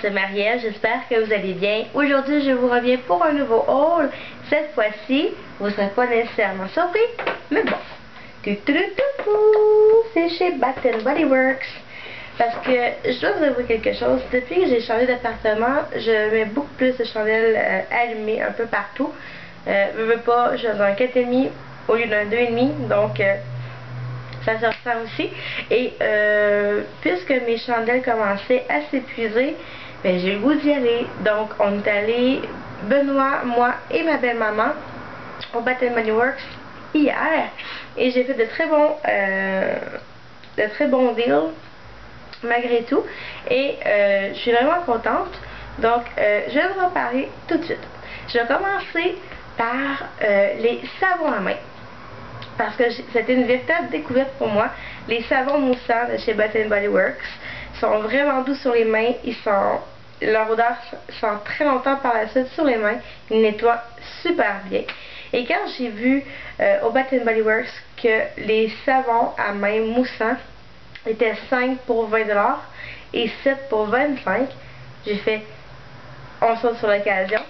c'est Marielle, j'espère que vous allez bien. Aujourd'hui, je vous reviens pour un nouveau haul. Cette fois-ci, vous ne serez pas nécessairement surpris, mais bon. C'est chez Bath & Body Works. Parce que je dois vous avouer quelque chose, depuis que j'ai changé d'appartement, je mets beaucoup plus de chandelles allumées un peu partout. Je veux pas, je suis dans un 4,5 au lieu d'un 2,5, donc ça se ressent aussi. Et puisque mes chandelles commençaient à s'épuiser, ben, j'ai eu le goût d'y aller. Donc on est allé, Benoît, moi et ma belle-maman, au Bath & Body Works hier. Et j'ai fait de très bons deals malgré tout. Et je suis vraiment contente. Donc je vais vous en parler tout de suite. Je vais commencer par les savons à main. Parce que c'était une véritable découverte pour moi. Les savons moussants de chez Bath & Body Works sont vraiment doux sur les mains. Leur odeur sent très longtemps par la suite sur les mains. Ils nettoient super bien. Et quand j'ai vu au Bath & Body Works que les savons à main moussants étaient 5 pour 20$ et 7 pour 25$, j'ai fait on saute sur l'occasion.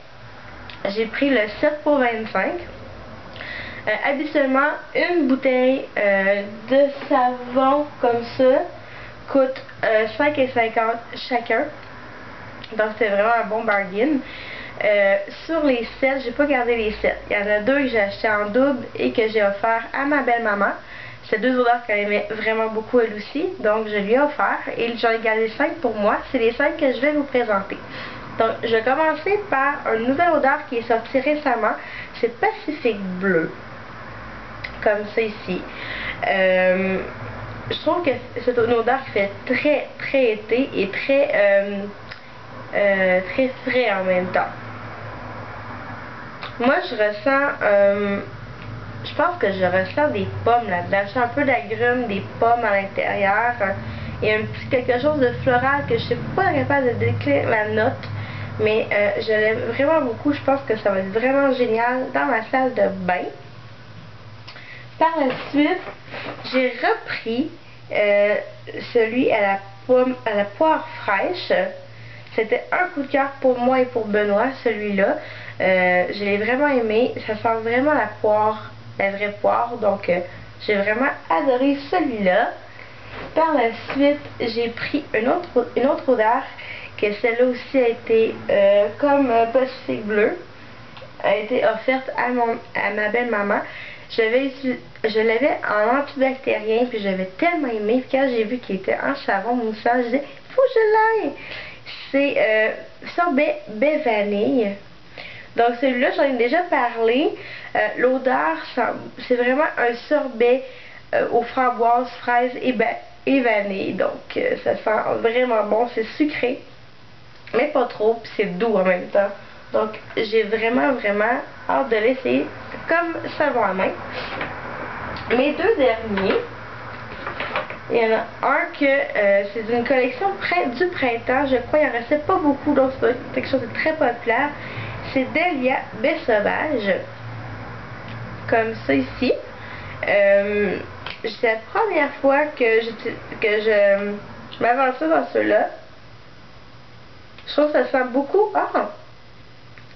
J'ai pris le 7 pour 25$. Habituellement, une bouteille de savon comme ça coûte 5,50$ chacun. Donc c'est vraiment un bon bargain. Sur les 7, j'ai pas gardé les 7. Il y en a 2 que j'ai acheté en double et que j'ai offert à ma belle-maman. C'est 2 odeurs qu'elle aimait vraiment beaucoup elle aussi. Donc je lui ai offert et j'en ai gardé 5 pour moi. C'est les 5 que je vais vous présenter. Donc je vais commencer par une nouvelle odeur qui est sortie récemment. C'est Pacifique Bleu. Comme ça ici. Je trouve que c'est une odeur qui fait très été et très frais en même temps. Moi je ressens je pense que je ressens des pommes là-dedans. Je sens un peu d'agrumes, des pommes à l'intérieur et un petit quelque chose de floral que je suis pas capable de décrire la note, mais je l'aime vraiment beaucoup. Je pense que ça va être vraiment génial dans ma salle de bain. Par la suite, j'ai repris celui à la poire fraîche. C'était un coup de cœur pour moi et pour Benoît, celui-là. Je l'ai vraiment aimé. Ça sent vraiment la poire, la vraie poire. Donc, j'ai vraiment adoré celui-là. Par la suite, j'ai pris une autre odeur, que celle-là aussi a été comme Pacifique Bleu. A été offerte à ma belle-maman. Je l'avais en antibactérien, puis j'avais tellement aimé. Puis quand j'ai vu qu'il était en savon moussant, je disais, faut que je l'aille. C'est sorbet baie vanille. Donc celui-là, j'en ai déjà parlé. L'odeur, c'est vraiment un sorbet aux framboises, fraises et vanille. Donc ça sent vraiment bon. C'est sucré, mais pas trop. Puis c'est doux en même temps. Donc j'ai vraiment hâte de l'essayer comme savon à main. Mes deux derniers, il y en a un que c'est d'une collection du printemps. Je crois qu'il en restait pas beaucoup, donc c'est quelque chose de très populaire. C'est Dahlia Baie Sauvage, comme ça ici. C'est la première fois que je m'aventure dans ceux-là. Je trouve que ça sent beaucoup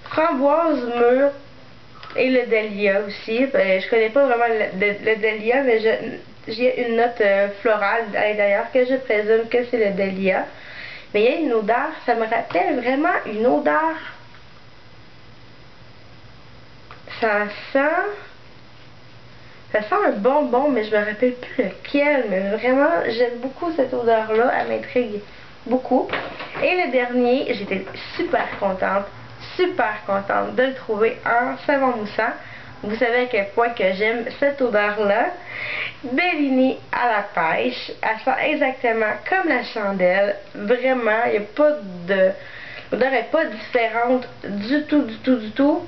framboise mûre et le dahlia aussi. Je connais pas vraiment le dahlia, mais j'ai une note florale à l'intérieur que je présume que c'est le dahlia. Mais il y a une odeur, ça me rappelle vraiment une odeur. Ça sent un bonbon, mais je me rappelle plus lequel. Mais vraiment, j'aime beaucoup cette odeur-là, elle m'intrigue beaucoup. Et le dernier, j'étais super contente de le trouver en savon moussant. Vous savez à quel point que j'aime cette odeur-là. Bellini à la pêche. Elle sent exactement comme la chandelle. Vraiment, il n'y a pas de... L'odeur n'est pas différente du tout.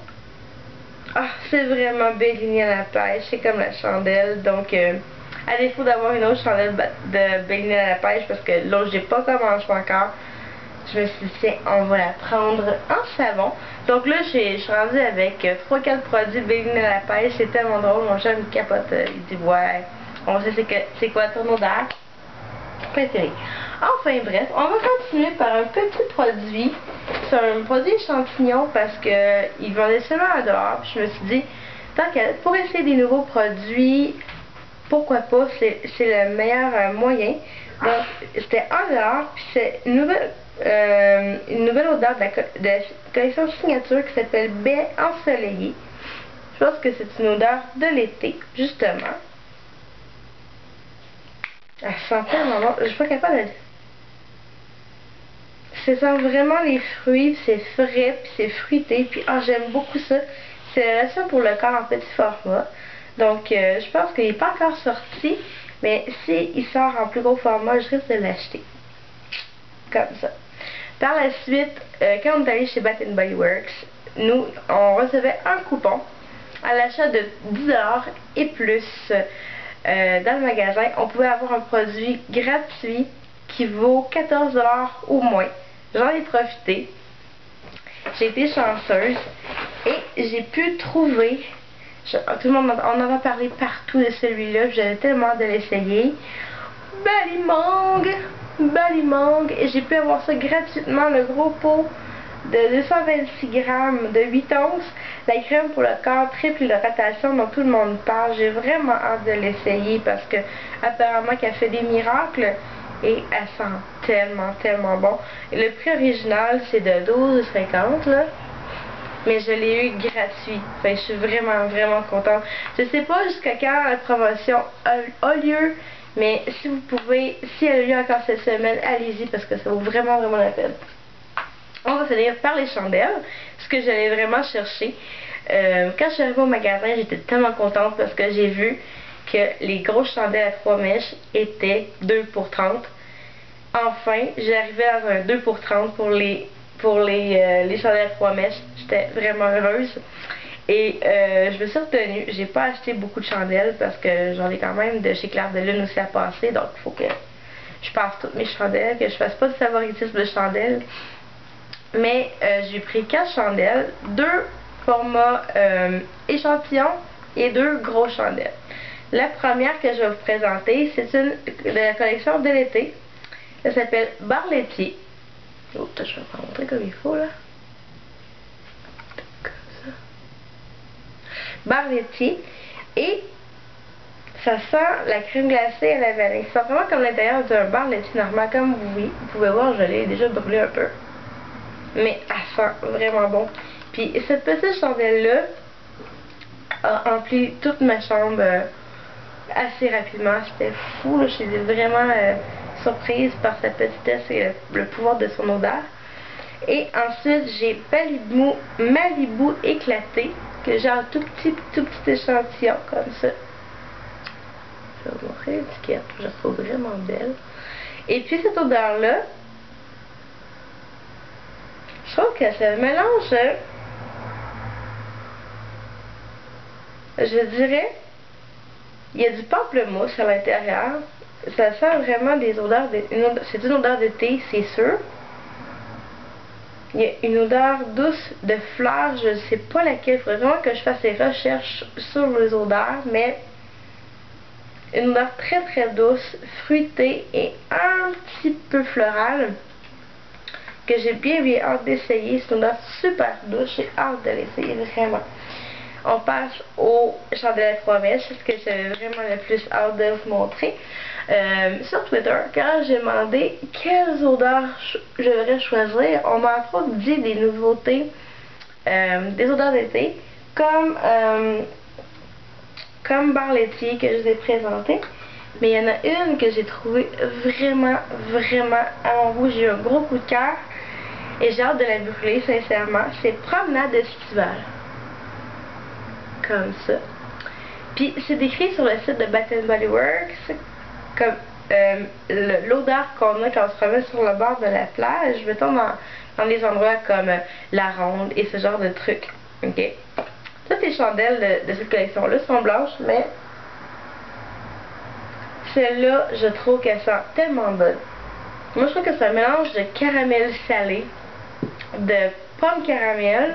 Ah, c'est vraiment Bellini à la pêche. C'est comme la chandelle. Donc, à défaut d'avoir une autre chandelle de Bellini à la pêche, parce que l'autre, j'ai pas commencé encore, je me suis dit, tiens, on va la prendre en savon. Donc là, je suis rendue avec 3-4 produits Bellini à la pêche. C'est tellement drôle. Mon chat me capote. Il dit, ouais, on sait c'est quoi ton odeur préférée. Enfin bref, on va continuer par un petit produit. C'est un produit échantillon parce que il vendait seulement à dehors. Puis je me suis dit, tant qu'à pour essayer des nouveaux produits, pourquoi pas, c'est le meilleur moyen. Donc c'était 1$, puis c'est une nouvelle odeur de la collection signature qui s'appelle Baie ensoleillée. Je pense que c'est une odeur de l'été, justement. Elle sent tellement bon. Je suis pas capable de... Ça sent vraiment les fruits, c'est frais, puis c'est fruité, puis j'aime beaucoup ça. C'est ça pour le corps en petit format. Donc, je pense qu'il n'est pas encore sorti, mais s'il sort en plus gros format, je risque de l'acheter. Comme ça. Par la suite, quand on est allé chez Bath Body Works, nous, on recevait un coupon à l'achat de 10$ et plus dans le magasin. On pouvait avoir un produit gratuit qui vaut 14$ au moins. J'en ai profité. J'ai été chanceuse et j'ai pu trouver, tout le monde on en a parlé partout de celui-là, j'avais tellement hâte de l'essayer. Ballymong, et j'ai pu avoir ça gratuitement, le gros pot de 226 grammes de 8 onces, la crème pour le corps, triple hydratation dont tout le monde parle. J'ai vraiment hâte de l'essayer parce que apparemment qu'elle fait des miracles. Et elle sent tellement bon. Et le prix original, c'est de 12,50 là. Mais je l'ai eu gratuit. Enfin, je suis vraiment contente. Je sais pas jusqu'à quand la promotion a lieu. Mais si vous pouvez, si elle a lieu encore cette semaine, allez-y parce que ça vaut vraiment la peine. On va finir par les chandelles. Ce que j'allais vraiment chercher. Quand je suis arrivée au magasin, j'étais tellement contente parce que j'ai vu que les grosses chandelles à 3 mèches étaient 2 pour 30. Enfin, j'arrivais dans un 2 pour 30 pour les chandelles à 3 mèches. J'étais vraiment heureuse. Et je me suis retenue. J'ai pas acheté beaucoup de chandelles parce que j'en ai quand même de chez Clair de Lune aussi à passer. Donc il faut que je passe toutes mes chandelles, que je fasse pas de favoritisme de chandelles. Mais j'ai pris 4 chandelles, 2 formats échantillons et 2 gros chandelles. La première que je vais vous présenter, c'est une de la collection de l'été. Elle s'appelle Bar laitier. Oh, je vais vous montrer comme il faut là. Comme ça. Bar laitier. Et ça sent la crème glacée à la vanille. Ça sent vraiment comme l'intérieur d'un bar laitier normal. Comme vous pouvez voir, je l'ai déjà brûlé un peu. Mais elle sent vraiment bon. Puis cette petite chandelle-là a rempli toute ma chambre assez rapidement. J'étais fou, là. J'étais vraiment surprise par sa petitesse et le pouvoir de son odeur. Et ensuite, j'ai Malibu éclaté, que j'ai un tout petit échantillon, comme ça. Je vais vous montrer l'étiquette, je la trouve vraiment belle. Et puis cette odeur-là, je trouve que ça mélange, je dirais, il y a du pamplemousse à l'intérieur. Ça sent vraiment des odeurs, c'est une odeur de thé, c'est sûr. Il y a une odeur douce de fleurs, je ne sais pas laquelle. Il faudrait vraiment que je fasse des recherches sur les odeurs, mais une odeur très douce, fruitée et un petit peu florale, que j'ai bien hâte d'essayer. C'est une odeur super douce, j'ai hâte de l'essayer vraiment. On passe au chandelle à 3 mèches, ce que j'avais vraiment le plus hâte de vous montrer. Sur Twitter, quand j'ai demandé quelles odeurs je devrais choisir, on m'a entre autres dit des nouveautés, des odeurs d'été, comme Bar laitier que je vous ai présenté. Mais il y en a une que j'ai trouvée vraiment à mon goût. J'ai eu un gros coup de cœur et j'ai hâte de la brûler sincèrement. C'est Promenade estivale. Comme ça. Puis c'est décrit sur le site de Bath Body Works comme l'odeur qu'on a quand on se promène sur le bord de la plage, mettons dans des endroits comme la Ronde et ce genre de trucs. Ok. Toutes les chandelles de cette collection-là sont blanches, mais celle-là, je trouve qu'elle sent tellement bonne. Moi, je trouve que c'est un mélange de caramel salé, de pomme caramel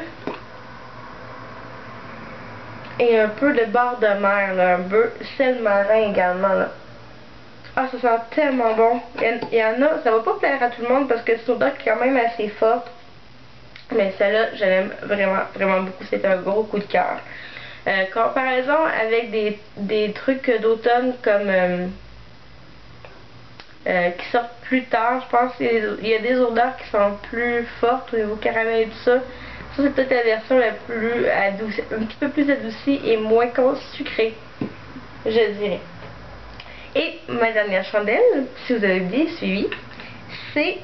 et un peu de bord de mer, là, un peu sel marin également, là. Ah, ça sent tellement bon. Il y en a, ça va pas plaire à tout le monde parce que c'est une odeur qui est quand même assez forte. Mais celle-là, je l'aime vraiment, vraiment beaucoup. C'est un gros coup de cœur. Comparaison avec des trucs d'automne comme qui sortent plus tard, je pense qu'il y a des odeurs qui sont plus fortes au niveau caramel et tout ça. Ça, c'est peut-être la version la plus adoucie, un petit peu plus adoucie et moins sucrée, je dirais. Et ma dernière chandelle, si vous avez bien suivi, c'est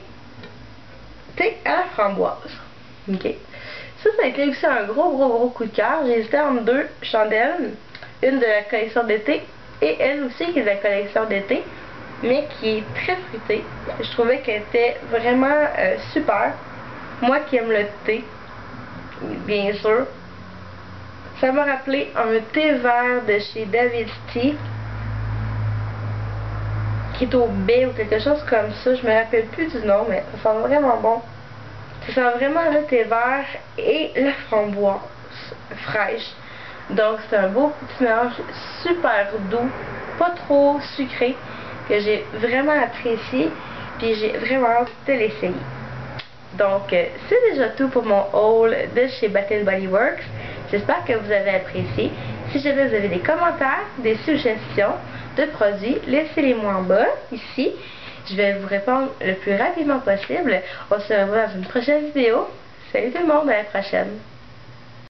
thé à la framboise. Ok. Ça a été aussi un gros coup de cœur. J'ai hésité entre deux chandelles. Une de la collection d'été et elle aussi qui est de la collection d'été, mais qui est très fruitée. Je trouvais qu'elle était vraiment super. Moi qui aime le thé, bien sûr. Ça m'a rappelé un thé vert de chez David's Tea, qui est au baie ou quelque chose comme ça. Je me rappelle plus du nom, mais ça sent vraiment bon. Ça sent vraiment le thé vert et la framboise fraîche. Donc c'est un beau petit mélange super doux, pas trop sucré, que j'ai vraiment apprécié. Puis j'ai vraiment hâte de l'essayer. Donc c'est déjà tout pour mon haul de chez Bath & Body Works. J'espère que vous avez apprécié. Si jamais vous avez des commentaires, des suggestions de produits, laissez-les-moi en bas, ici. Je vais vous répondre le plus rapidement possible. On se revoit dans une prochaine vidéo. Salut tout le monde, à la prochaine!